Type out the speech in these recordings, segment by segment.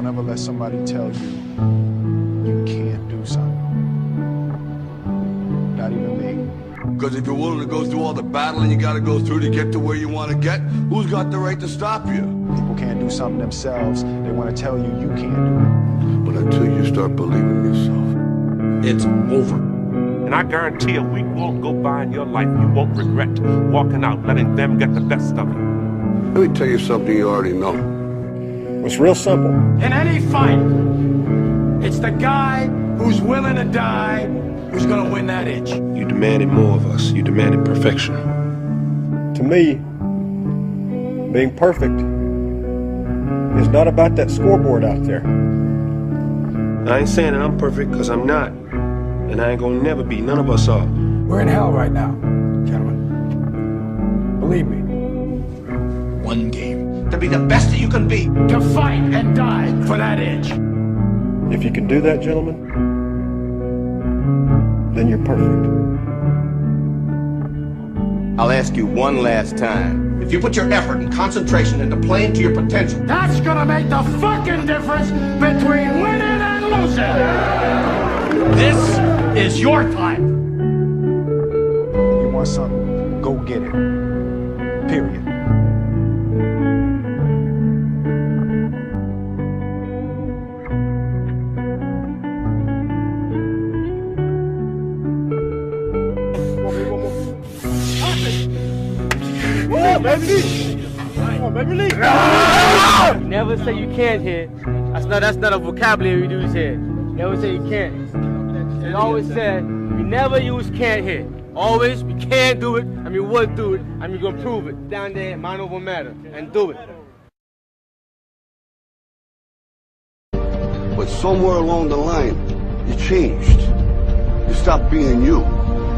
Don't ever let somebody tell you you can't do something. Not even me. Because if you're willing to go through all the battling you gotta go through to get to where you want to get, who's got the right to stop you? People can't do something themselves. They want to tell you you can't do it. But until you start believing yourself, it's over. And I guarantee a week won't go by in your life you won't regret walking out, letting them get the best of you. let me tell you something you already know. It's real simple. In any fight, it's the guy who's willing to die who's gonna win that itch. You demanded more of us. You demanded perfection. To me, being perfect is not about that scoreboard out there. I ain't saying that I'm perfect, because I'm not. And I ain't gonna never be. None of us are. We're in hell right now, gentlemen. Believe me. One game. To be the best that you can be. To fight and die for that itch. If you can do that, gentlemen, then you're perfect. I'll ask you one last time. If you put your effort and concentration into playing to your potential, that's gonna make the fucking difference between winning and losing. This is your time. You want something, go get it. Period. You never say you can't hit. That's not a vocabulary we use here. You never say you can't. We always said we never use can't hit. Always we can do it, and we would do it, and we're gonna prove it. Down there, mind over matter, and do it. But somewhere along the line, you changed. You stopped being you.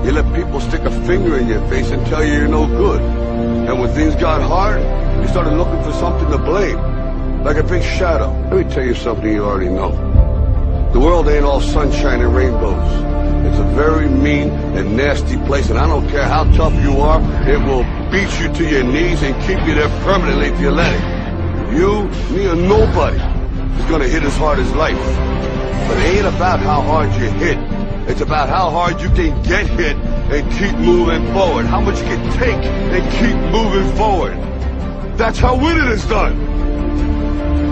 You let people stick a finger in your face and tell you you're no good. And when things got hard, you started looking for something to blame, like a big shadow. Let me tell you something you already know. The world ain't all sunshine and rainbows. It's a very mean and nasty place, and I don't care how tough you are, it will beat you to your knees and keep you there permanently if you let it. You, me, or nobody is gonna hit as hard as life. But it ain't about how hard you hit. It's about how hard you can get hit and keep moving forward. How much you can take and keep moving forward. That's how winning is done.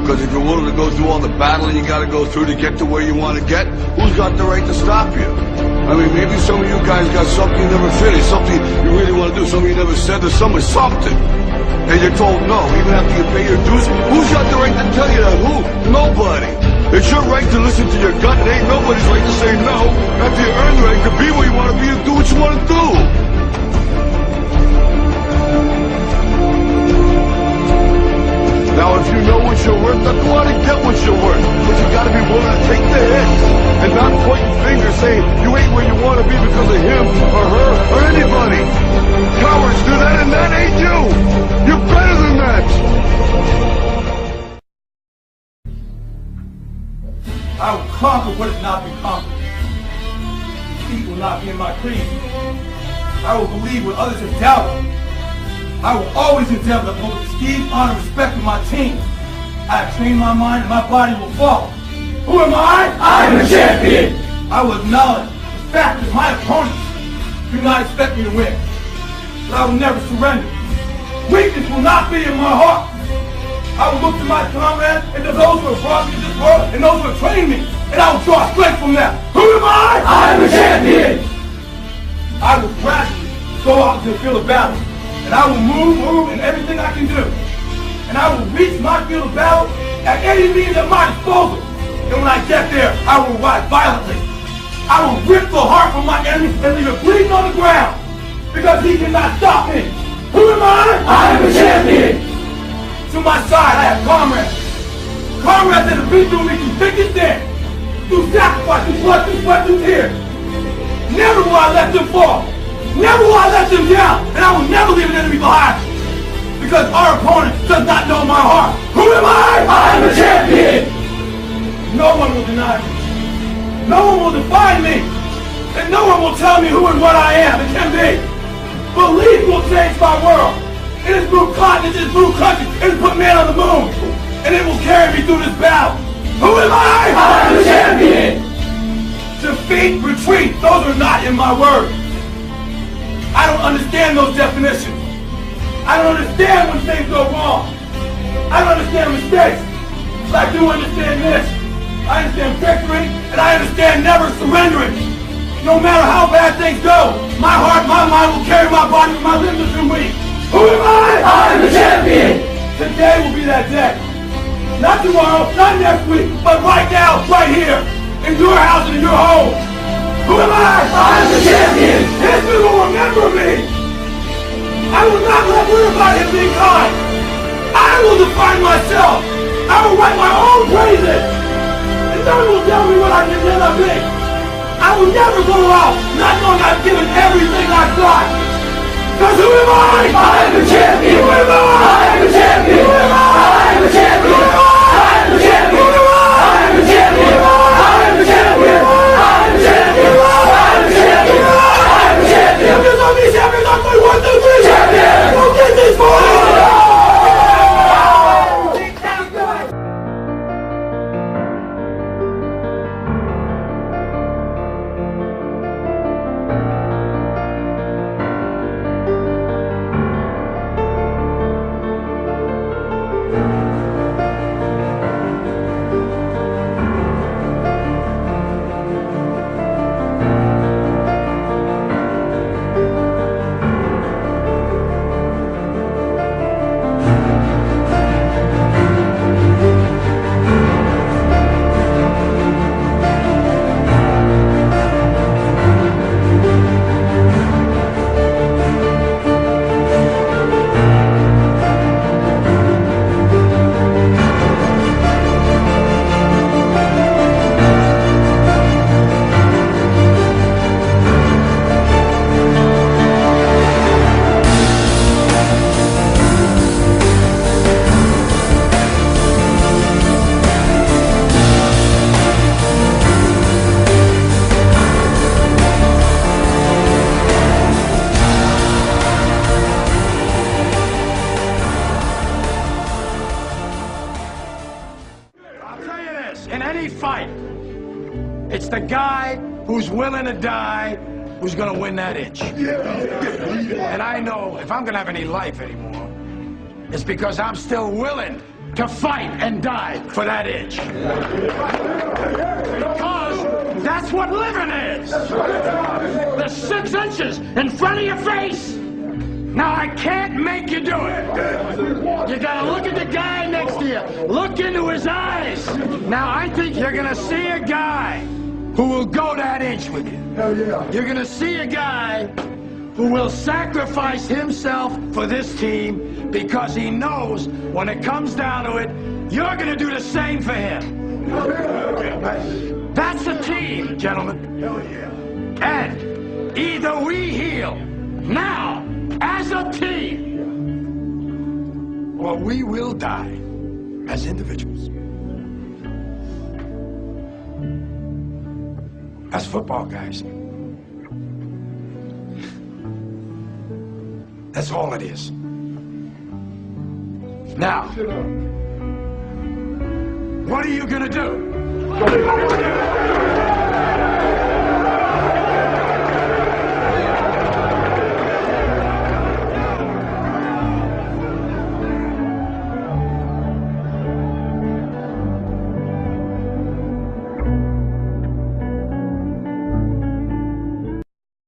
Because if you're willing to go through all the battling you gotta go through to get to where you want to get, who's got the right to stop you? I mean, maybe some of you guys got something you never finished, something you really want to do, something you never said to someone, something. And you're told no, even after you pay your dues. Who's got the right to tell you that? Who? Nobody. It's your right to listen to your gut. It ain't nobody's right to say no. After you earn the right to be where you want to be and do what you want to do. Now, if you know what you're worth, then go out and get what you're worth. But you gotta be willing to take the hits and not pointing fingers saying you ain't where you want to be because of him or her or anybody. Cowards do that, and that ain't you. You're better than that. I will conquer what has not been conquered. Defeat will not be in my creed. I will believe what others have doubted. I will always endeavor to uphold esteem, honor, respect of my team. I have trained my mind and my body will follow. Who am I? I am a champion! I will acknowledge the fact that my opponents do not expect me to win. But I will never surrender. Weakness will not be in my heart. I will look to my comrades and to those who have brought me to this world and those who have trained me, and I will draw strength from them. Who am I? I am a champion! I will gradually go out into the field of battle, and I will move in everything I can do. And I will reach my field of battle at any means at my disposal. And when I get there, I will rise violently. I will rip the heart from my enemy and leave it bleeding on the ground, because he cannot stop me. Who am I? I am a champion! To my side, I have comrades. Comrades that have been through me through thick and thin, through sacrifice, through blood, through sweat, through tears. Never will I let them fall. Never will I let them down. And I will never leave an enemy behind. Because our opponent does not know my heart. Who am I? I am a champion. No one will deny me. No one will define me. And no one will tell me who and what I am and can be. Belief will change my world. It has moved continents, it has moved countries, it has put man on the moon. And it will carry me through this battle. Who am I? I'm the champion! Defeat, retreat, those are not in my words. I don't understand those definitions. I don't understand when things go wrong. I don't understand mistakes. But I do understand this. I understand victory, and I understand never surrendering. No matter how bad things go, my heart, my mind will carry my body when my limbs are weak. Who am I? I'm the champion! Today will be that day. Not tomorrow, not next week, but right now, right here, in your house and in your home. Who am I? I'm the champion! History will remember me! I will not let everybody be kind! I will define myself! I will write my own praises! And no one will tell me what I can never be! I will never go out not knowing I've given everything I've got! Because who am I? I'm the champion! Who am I? I'm the champion! Who am I? I'm the champion! Who am I? I'm the champion! Who am I? I'm the champion! I'm the champion! I'm the champion! I'm the champion! I'm the champion! Because I'm the champion! I'm my 1, 2, 3 champion! Go get this boy! In any fight, it's the guy who's willing to die who's gonna win that inch. And I know if I'm gonna have any life anymore, it's because I'm still willing to fight and die for that inch. Because that's what living is. The 6 inches in front of your face. Now, I can't make you do it. You gotta look at the guy next to you. Look into his eyes. Now, I think you're gonna see a guy who will go that inch with you. You're gonna see a guy who will sacrifice himself for this team because he knows when it comes down to it, you're gonna do the same for him. That's the team, gentlemen. And either we heal now, as a team, or we will die as individuals. That's football, guys. That's all it is. Now, what are you gonna do?